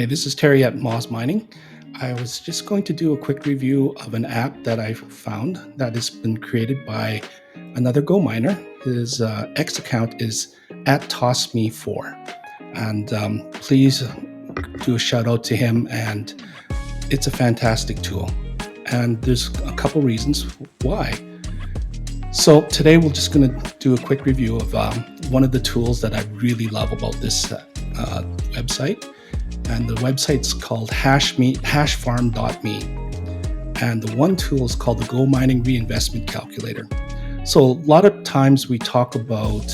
Hi, this is Terry at GoMining. I was just going to do a quick review of an app that I found that has been created by another Go miner. His X account is at TossMe4. And please do a shout out to him. And it's a fantastic tool. And there's a couple reasons why. So today we're just going to do a quick review of one of the tools that I really love about this website. And the website's called hashfarm.me. And the one tool is called the GoMining Reinvestment Calculator. So a lot of times we talk about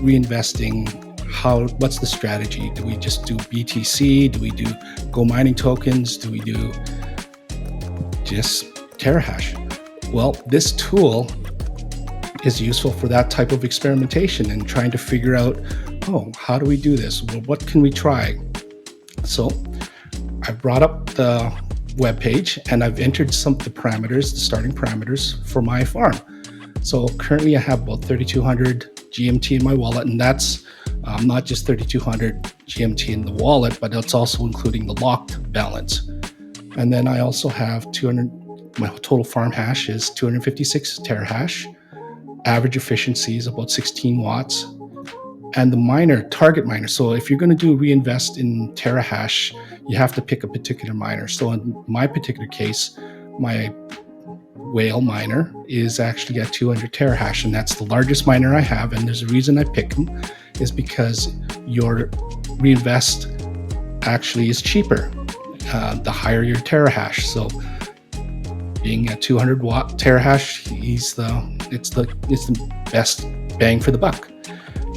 reinvesting. What's the strategy? Do we just do BTC? Do we do GoMining tokens? Do we do just Terahash? Well, this tool is useful for that type of experimentation and trying to figure out, how do we do this? Well, what can we try? So I brought up the web page and I've entered some of the parameters, the starting parameters for my farm. So currently I have about 3,200 GMT in my wallet, and that's not just 3,200 GMT in the wallet, but it's also including the locked balance. And then I also have my total farm hash is 256 terahash. Average efficiency is about 16 watts. And the target miner. So if you're going to reinvest in Terahash, you have to pick a particular miner. So in my particular case, my whale miner is actually at 200 Terahash, and that's the largest miner I have. And there's a reason I pick them is because your reinvest actually is cheaper the higher your Terahash. So being at 200 watt Terahash, it's the best bang for the buck.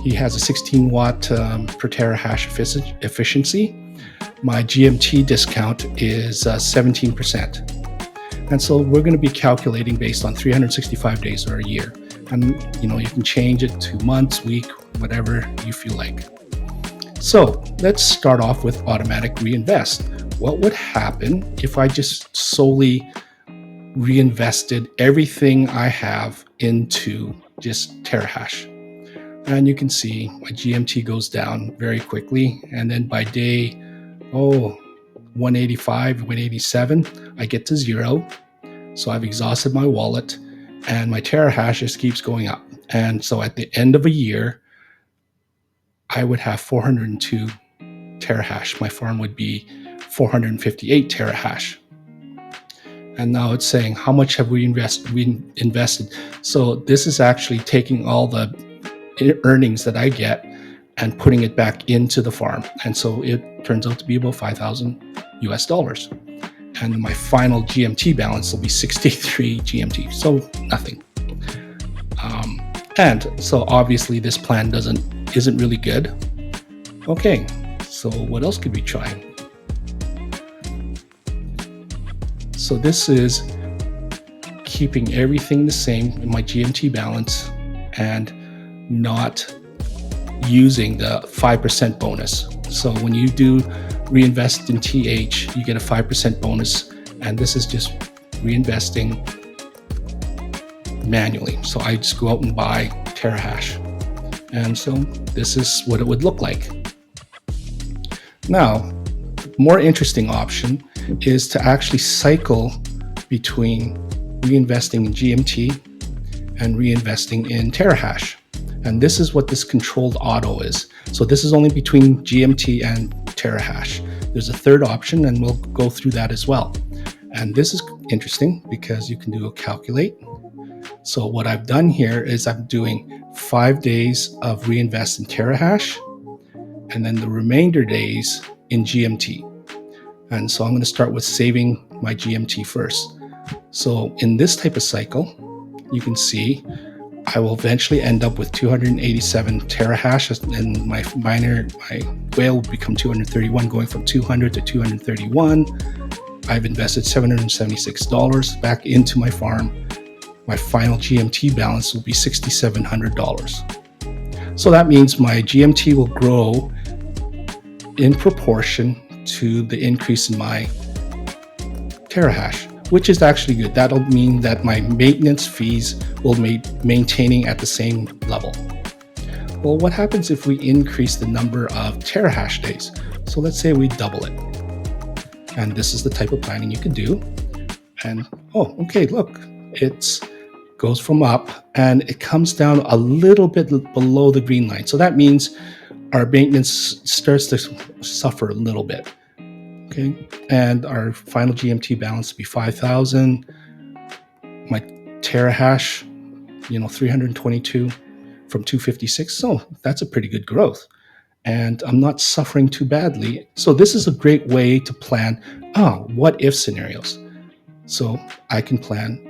He has a 16 watt per terahash efficiency. My GMT discount is 17%. And so we're going to be calculating based on 365 days or a year. And you can change it to months, week, whatever you feel like. So let's start off with automatic reinvest. What would happen if I just solely reinvested everything I have into just Terahash? And you can see my GMT goes down very quickly. And then by day, 185, 187, I get to zero. So I've exhausted my wallet and my Terahash just keeps going up. And so at the end of a year, I would have 402 Terahash. My farm would be 458 Terahash. And now it's saying, how much have we invested? So this is actually taking all the earnings that I get and putting it back into the farm. And so it turns out to be about $5,000 US. And my final GMT balance will be 63 GMT. So nothing. And so obviously this plan isn't really good. Okay, so what else could we try? So this is keeping everything the same in my GMT balance and not using the 5% bonus. So when you do reinvest in TH, you get a 5% bonus, and this is just reinvesting manually. So I just go out and buy Terahash. And so this is what it would look like. Now, the more interesting option is to actually cycle between reinvesting in GMT and reinvesting in Terahash. And this is what this controlled auto is. So this is only between GMT and Terahash. There's a third option, and we'll go through that as well. And this is interesting because you can do a calculate. So what I've done here is I'm doing 5 days of reinvest in Terahash, and then the remainder days in GMT. And so I'm going to start with saving my GMT first. So in this type of cycle, you can see I will eventually end up with 287 Terahash, and my whale will become 231, going from 200 to 231. I've invested $776 back into my farm. My final GMT balance will be $6,700. So that means my GMT will grow in proportion to the increase in my Terahash, which is actually good. That'll mean that my maintenance fees will be maintaining at the same level. Well, what happens if we increase the number of Terahash days? So let's say we double it. And this is the type of planning you can do. And okay, look, it goes from up and it comes down a little bit below the green line. So that means our maintenance starts to suffer a little bit. Okay, and our final GMT balance will be 5,000. My terahash, 322 from 256. So that's a pretty good growth. And I'm not suffering too badly. So this is a great way to plan what if scenarios. So I can plan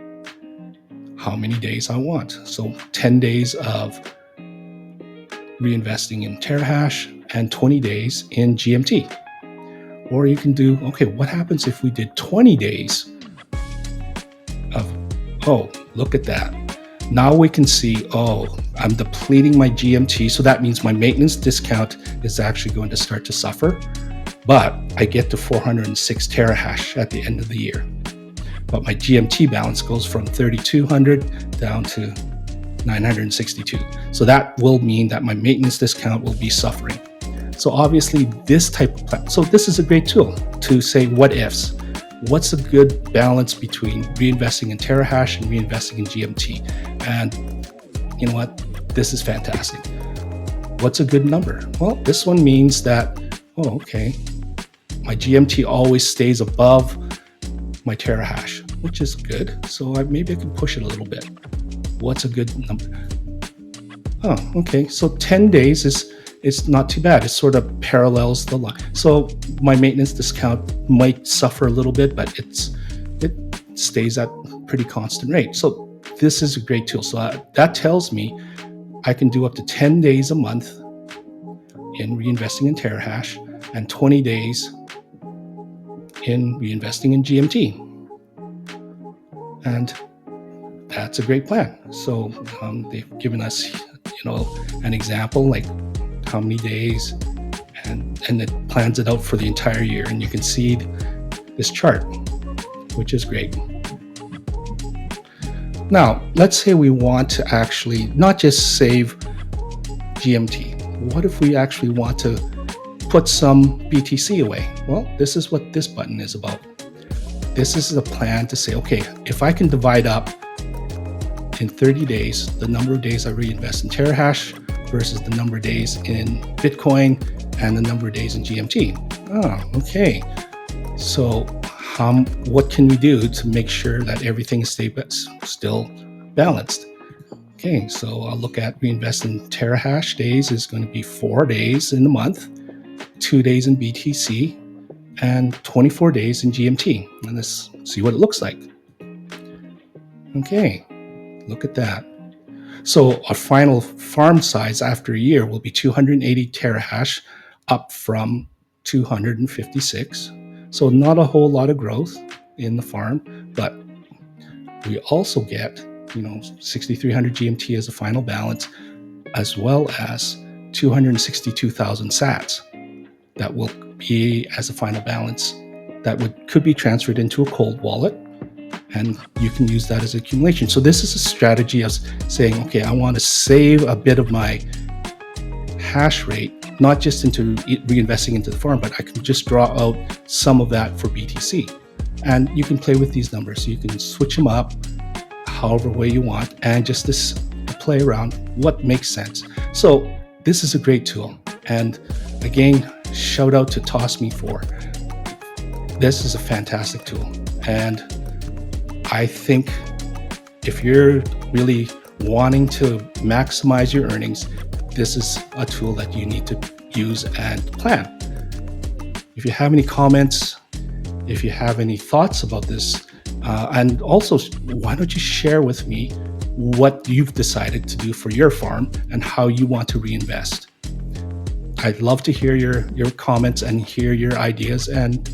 how many days I want. So 10 days of reinvesting in terahash and 20 days in GMT. Or you can do, okay, what happens if we did 20 days of, look at that. Now we can see, I'm depleting my GMT. So that means my maintenance discount is actually going to start to suffer. But I get to 406 terahash at the end of the year. But my GMT balance goes from 3,200 down to 962. So that will mean that my maintenance discount will be suffering. So obviously this type of plan, so this is a great tool to say what ifs. What's a good balance between reinvesting in terahash and reinvesting in GMT? And you know what? This is fantastic. What's a good number? Well, this one means that, my GMT always stays above my terahash, which is good. So maybe I can push it a little bit. What's a good number? So 10 days is not too bad. It sort of parallels the line. So my maintenance discount might suffer a little bit, but it stays at pretty constant rate. So this is a great tool. So that tells me I can do up to 10 days a month in reinvesting in terahash and 20 days in reinvesting in GMT. And that's a great plan. So they've given us, an example, like how many days, and it plans it out for the entire year. And you can see this chart, which is great. Now, let's say we want to actually not just save GMT. What if we actually want to put some BTC away? Well, this is what this button is about. This is a plan to say, okay, if I can divide up in 30 days, the number of days I reinvest in terahash versus the number of days in Bitcoin and the number of days in GMT. Okay. So what can we do to make sure that everything is still balanced? Okay, so I'll look at reinvest in terahash days is going to be 4 days in the month, 2 days in BTC, and 24 days in GMT. And let's see what it looks like. Okay, look at that. So our final farm size after a year will be 280 terahash, up from 256. So not a whole lot of growth in the farm, but we also get 6,300 GMT as a final balance, as well as 262,000 sats that will be as a final balance that could be transferred into a cold wallet, and you can use that as accumulation. So this is a strategy of saying, okay, I want to save a bit of my hash rate, not just into reinvesting into the farm, but I can just draw out some of that for BTC. And you can play with these numbers. So you can switch them up however way you want, and just play around what makes sense. So this is a great tool. And again, shout out to TossMe4. This is a fantastic tool. And I think if you're really wanting to maximize your earnings, this is a tool that you need to use and plan. If you have any comments, if you have any thoughts about this, and also, why don't you share with me what you've decided to do for your farm and how you want to reinvest? I'd love to hear your comments and hear your ideas, and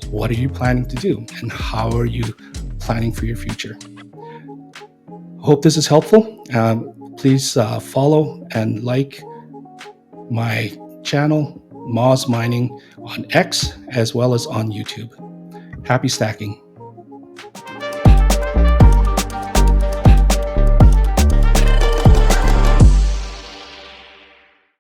what are you planning to do and how are you planning for your future? Hope this is helpful. Please follow and like my channel, Moz Mining, on X as well as on YouTube. Happy stacking.